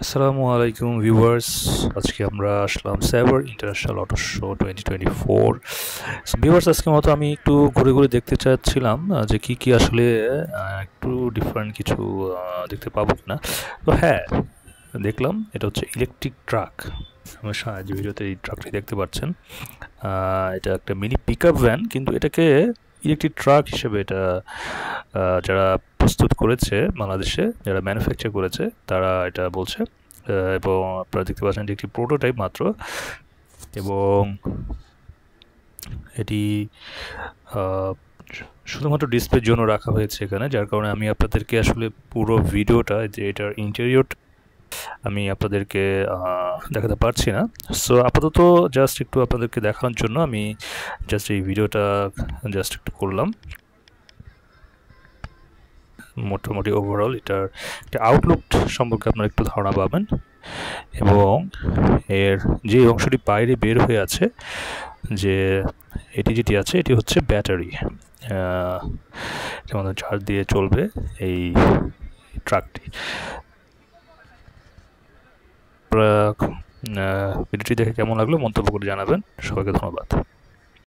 আসসালামু আলাইকুম ভিউয়ার্স। আজকে আমরা আসলাম cyber international auto show 2024। So viewers, আজকের মতো আমি একটু ঘুরে ঘুরে দেখতে চাচ্ছিলাম যে কি কি আসলে একটু ডিফারেন্ট কিছু দেখতে পাবো কিনা। তো হ্যাঁ, দেখলাম এটা হচ্ছে ইলেকট্রিক ট্রাক। আমার যে ভিডিওতে এই ট্রাকটি দেখতে পাচ্ছেন, এটা একটা মিনি পিক আপ ভ্যান, কিন্তু এটাকে ইলেকট্রিক ট্রাক হিসেবে এটা যারা প্রস্তুত করেছে বাংলাদেশে, যারা ম্যানুফ্যাকচার করেছে তারা এটা বলছে। এবং আপনারা দেখতে পাচ্ছেন যে একটি প্রোটোটাইপ মাত্র, এবং এটি আহ, শুধুমাত্র ডিসপ্লের জন্য রাখা হয়েছে এখানে, যার কারণে আমি আপনাদেরকে আসলে পুরো ভিডিওটা, যে এটার ইন্টেরিয়র, আমি আপনাদেরকে দেখাতে পারছি না। সো আপাতত জাস্ট একটু আপনাদেরকে দেখানোর জন্য আমি জাস্ট এই ভিডিওটা জাস্ট একটু করলাম। মোটামুটি ওভারঅল এটার একটা আউটলুক সম্পর্কে আপনারা একটু ধারণা পাবেন, এবং এর যে অংশটি বাইরে বের হয়ে আছে, যে এটি যেটি আছে, এটি হচ্ছে ব্যাটারি, যেমন চার্জ দিয়ে চলবে এই ট্রাকটি। ভিডিওটি দেখে কেমন লাগলো মন্তব্য করে জানাবেন। সবাইকে ধন্যবাদ।